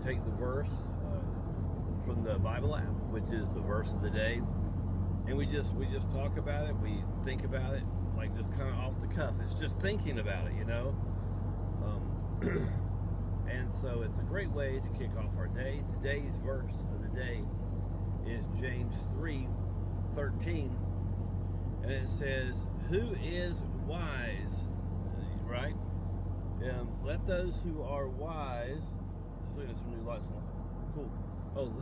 take the verse from the Bible app, which is the verse of the day, and we just talk about it. We think about it, like just kind of off the cuff. It's just thinking about it, you know. And so it's a great way to kick off our day. Today's verse of the day is James 3:13, and it says, "Who is wise?" Right? Let those who are wise. Just looking at some new lights on. Cool. Oh,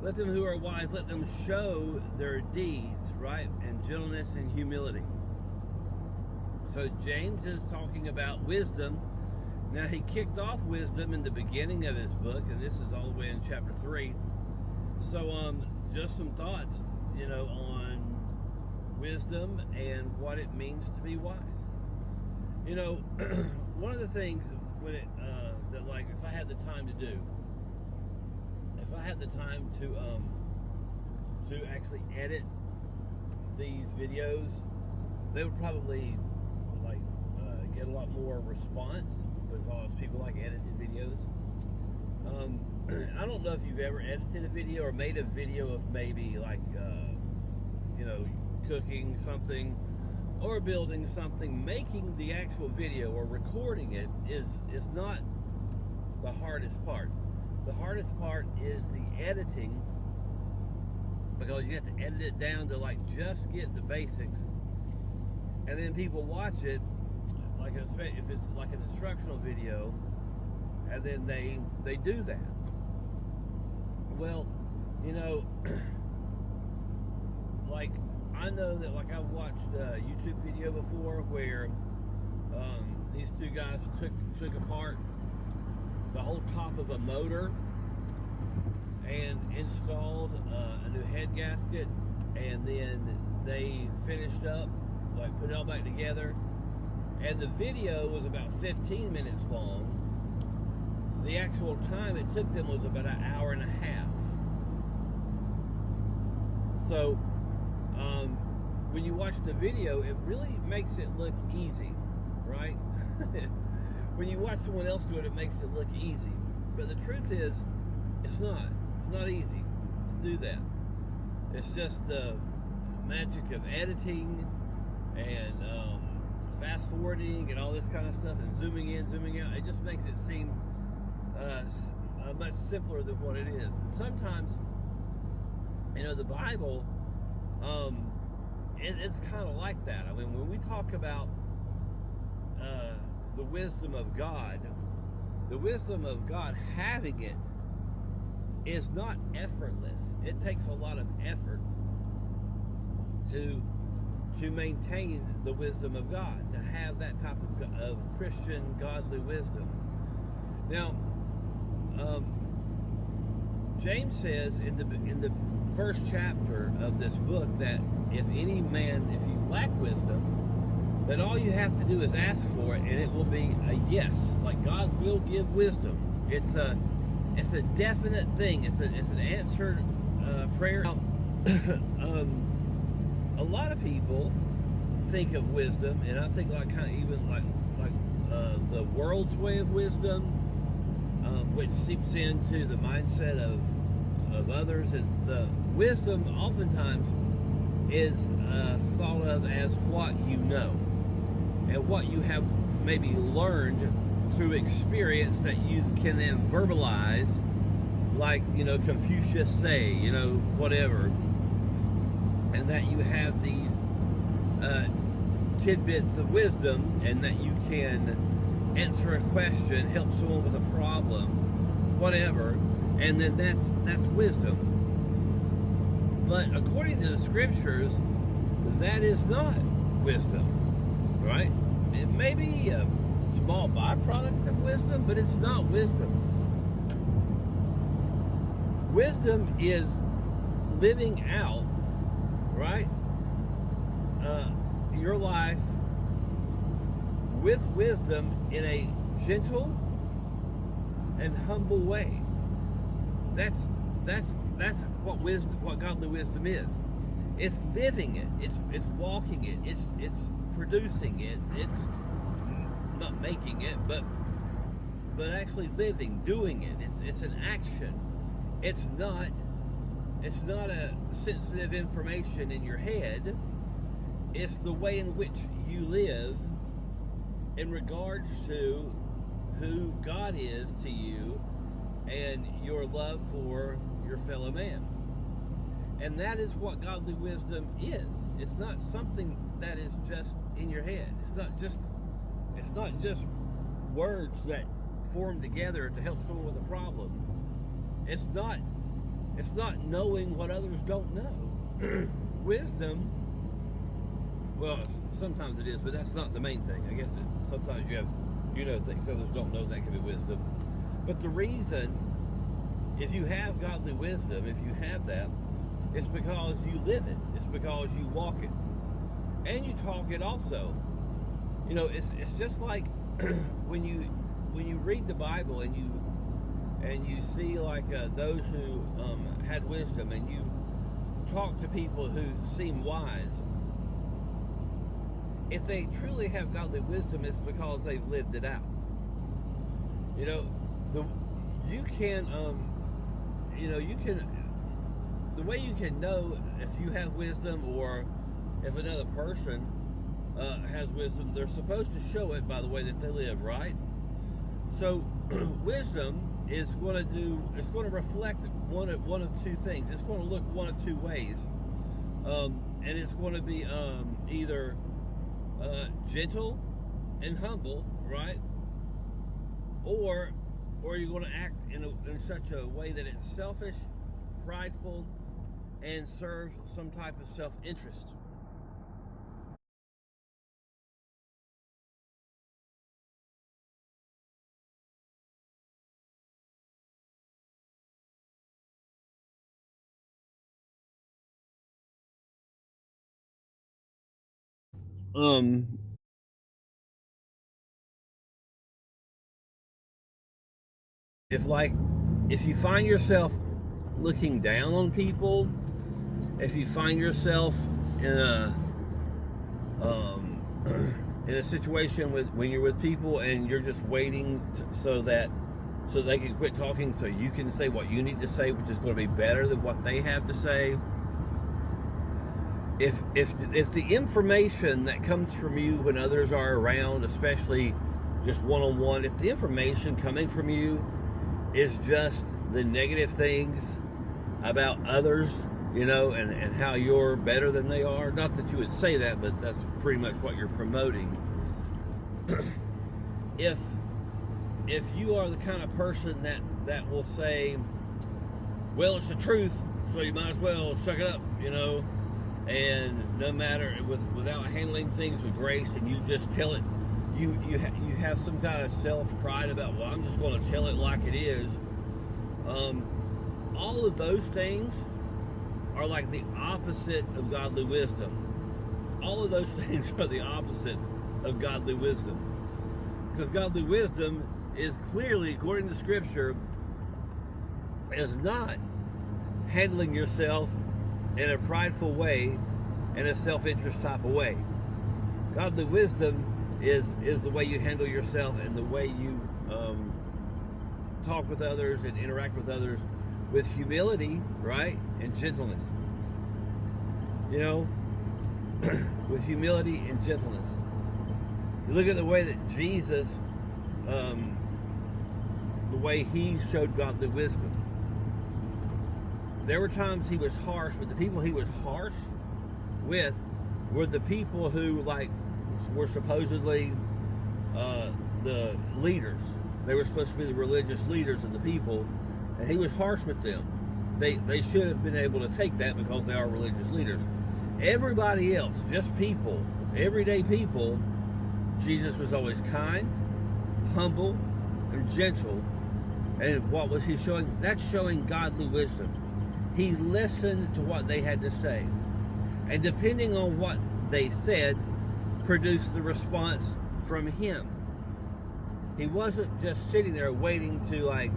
let them who are wise, let them show their deeds, right? And gentleness and humility. So James is talking about wisdom. Now, he kicked off wisdom in the beginning of his book, and this is all the way in chapter 3. So just some thoughts, you know, on wisdom and what it means to be wise. You know, one of the things when it that, like, if I had the time to do, if I had the time to actually edit these videos, they would probably like get a lot more response because people like edited videos. I don't know if you've ever edited a video or made a video of maybe like you know, cooking something or building something. Making the actual video or recording it is not the hardest part. The hardest part is the editing, because you have to edit it down to like just get the basics, and then people watch it, like if it's like an instructional video, and then they do that. Well, you know, like I know that, like, I've watched a YouTube video before where these two guys took apart the whole top of a motor and installed a new head gasket, and then they finished up, like put it all back together, and the video was about 15 minutes long. The actual time it took them was about an hour and a half. So when you watch the video, it really makes it look easy, right? When you watch someone else do it, it makes it look easy. But the truth is, it's not. It's not easy to do that. It's just the magic of editing and fast forwarding and all this kind of stuff, and zooming in, zooming out. It just makes it seem much simpler than what it is. And sometimes, you know, the Bible, it's kind of like that. I mean, when we talk about the wisdom of God, having it is not effortless. It takes a lot of effort to maintain the wisdom of God, to have that type of Christian godly wisdom. Now, James says in the first chapter of this book that if you lack wisdom, that all you have to do is ask for it, and it will be a yes. Like, God will give wisdom. It's a definite thing. It's an answered prayer. A lot of people think of wisdom, and I think like kind of even like the world's way of wisdom, which seeps into the mindset of others. And the wisdom oftentimes is thought of as what you know and what you have maybe learned through experience that you can then verbalize, like, you know, Confucius say, you know, whatever, and that you have these tidbits of wisdom, and that you can answer a question, help someone with a problem, whatever, and then that's wisdom. But according to the scriptures, that is not wisdom, right? It may be a small byproduct of wisdom, but it's not wisdom. Wisdom is living out, right, your life with wisdom in a gentle and humble way. That's what wisdom, what godly wisdom is. It's living it. It's walking it. It's producing it. It's not making it, but but actually living, doing it. It's an action. It's not a sensitive information in your head. It's the way in which you live in regards to who God is to you and your love for your fellow man. And that is what godly wisdom is. It's not something that is just in your head. It's not just words that form together to help someone with a problem. It's not knowing what others don't know. Wisdom, well, sometimes it is, but that's not the main thing. I guess sometimes you know things others don't know, that can be wisdom. But the reason, if you have godly wisdom, if you have that, it's because you live it. It's because you walk it. And you talk it also. You know, it's just like when you read the Bible and you see like those who had wisdom, and you talk to people who seem wise. If they truly have godly wisdom, it's because they've lived it out. You know, the way you can know if you have wisdom or if another person has wisdom, they're supposed to show it by the way that they live, right? So wisdom is going to reflect one of two things. It's going to look one of two ways, and it's going to be either gentle and humble, right? Or you're going to act in such a way that it's selfish, prideful, and serves some type of self-interest. Um, if you find yourself looking down on people, if you find yourself in a in a situation when you're with people and you're just waiting so they can quit talking so you can say what you need to say, which is going to be better than what they have to say. If the information that comes from you when others are around, especially just one-on-one, if the information coming from you is just the negative things about others, you know, and how you're better than they are, not that you would say that, but that's pretty much what you're promoting. If you are the kind of person that will say, well, it's the truth, so you might as well suck it up, you know, and no matter, without handling things with grace, and you just tell it, you have some kind of self-pride about, well, I'm just going to tell it like it is. All of those things are like the opposite of godly wisdom. All of those things are the opposite of godly wisdom. Because godly wisdom is clearly, according to Scripture, is not handling yourself in a prideful way, in a self-interest type of way. Godly wisdom is the way you handle yourself and the way you talk with others and interact with others with humility, right, and gentleness. You know, with humility and gentleness. You look at the way that Jesus, the way he showed godly wisdom. There were times he was harsh, but the people he was harsh with were the people who, like, were supposedly the leaders. They were supposed to be the religious leaders of the people, and he was harsh with them. They should have been able to take that because they are religious leaders. Everybody else, just people, everyday people, Jesus was always kind, humble, and gentle. And what was he showing? That's showing godly wisdom. He listened to what they had to say, and depending on what they said, produced the response from him. He wasn't just sitting there waiting to, like,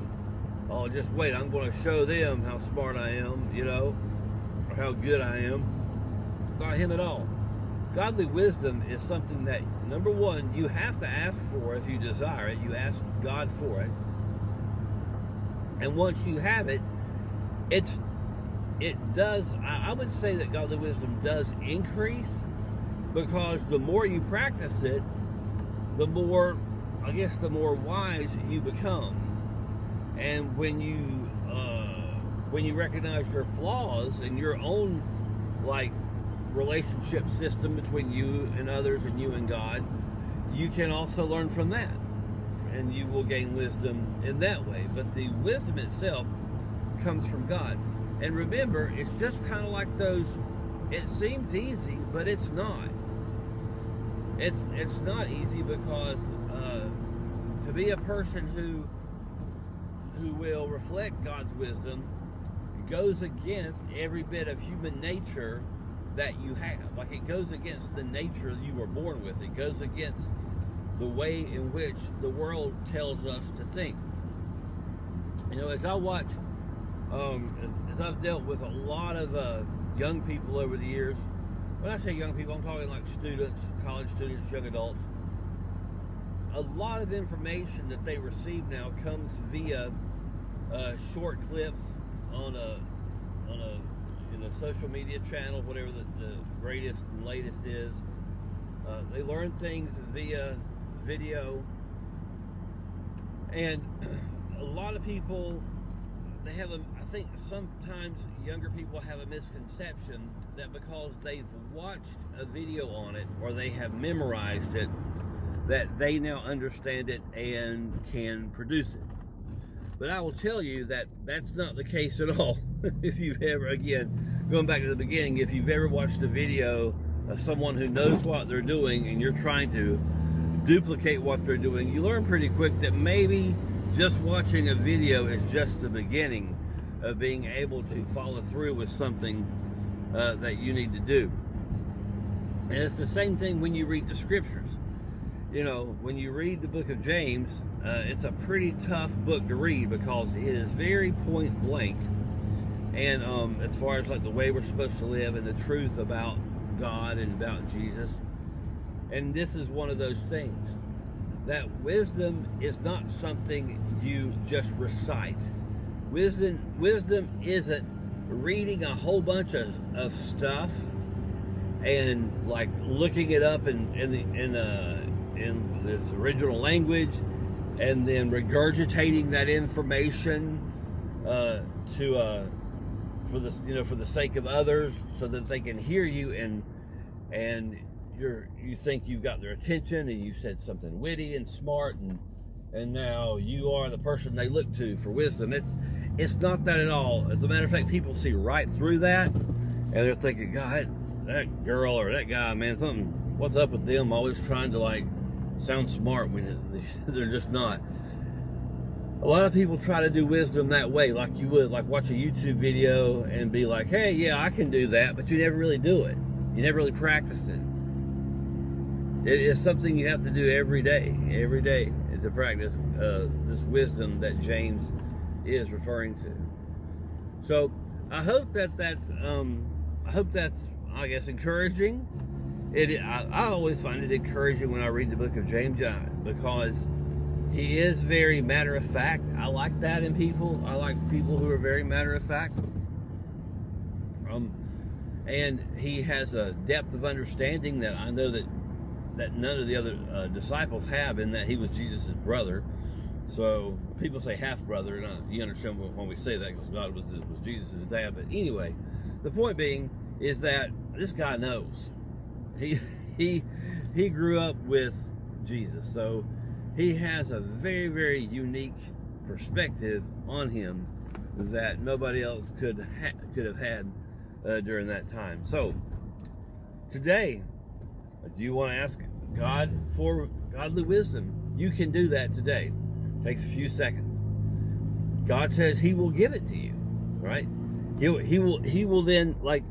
oh, just wait, I'm going to show them how smart I am, you know, or how good I am. It's not him at all. Godly wisdom is something that number one, you have to ask for it if you desire it. You ask God for it. And once you have it, I would say that godly wisdom does increase, because the more you practice it, the more wise you become. And when you recognize your flaws and your own relationship system between you and others and you and God, you can also learn from that, and you will gain wisdom in that way. But the wisdom itself comes from God. And remember, it's just kind of like those, it seems easy, but it's not. It's not easy, because to be a person who will reflect God's wisdom goes against every bit of human nature that you have. Like, it goes against the nature you were born with. It goes against the way in which the world tells us to think. You know, as I watch, as I've dealt with a lot of young people over the years, when I say young people, I'm talking like students, college students, young adults. A lot of information that they receive now comes via short clips on a social media channel, whatever the greatest and latest is. They learn things via video, and a lot of people, I think sometimes younger people have a misconception that because they've watched a video on it or they have memorized it, that they now understand it and can produce it. But I will tell you that that's not the case at all. If you've ever, again, going back to the beginning, if you've ever watched a video of someone who knows what they're doing and you're trying to duplicate what they're doing, you learn pretty quick that maybe just watching a video is just the beginning of being able to follow through with something that you need to do. And it's the same thing when you read the scriptures. You know, when you read the book of James, it's a pretty tough book to read, because it is very point blank. And as far as like the way we're supposed to live and the truth about God and about Jesus. And this is one of those things. That wisdom is not something you just recite. Wisdom isn't reading a whole bunch of stuff and like looking it up in its original language and then regurgitating that information for the sake of others, so that they can hear you and you think you've got their attention and you said something witty and smart, and now you are the person they look to for wisdom. It's not that at all. As a matter of fact, people see right through that, and they're thinking, God, that girl or that guy, man, what's up with them? Always trying to like sound smart when they're just not. A lot of people try to do wisdom that way, like you would like watch a YouTube video and be like, hey, yeah, I can do that, but you never really do it. You never really practice it. It is something you have to do every day to practice this wisdom that James is referring to. So I hope that's I guess encouraging. I always find it encouraging when I read the book of James, because he is very matter of fact. I like that in people. I like people who are very matter of fact. And he has a depth of understanding that I know that none of the other disciples have, in that he was Jesus' brother. So people say half brother, and you understand when we say that, because God was Jesus' dad. But anyway, the point being is that this guy knows. He grew up with Jesus, so he has a very, very unique perspective on him that nobody else could have had during that time. So today, do you want to ask God for godly wisdom? You can do that today. It takes a few seconds. God says He will give it to you, right? He will then like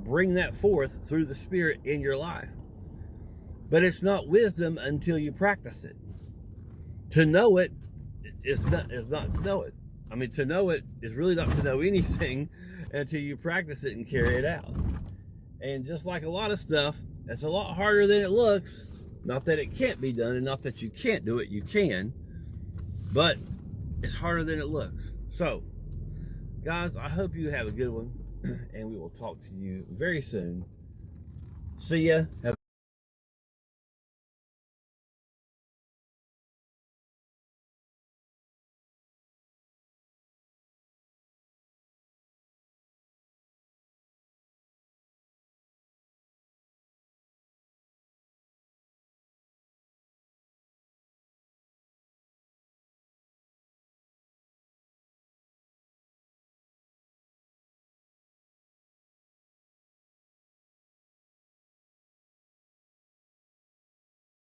bring that forth through the Spirit in your life. But it's not wisdom until you practice it. To know it is not to know it. I mean, to know it is really not to know anything until you practice it and carry it out. And just like a lot of stuff, it's a lot harder than it looks. Not that it can't be done, and not that you can't do it, you can, but it's harder than it looks. So, guys, I hope you have a good one, and we will talk to you very soon. See ya.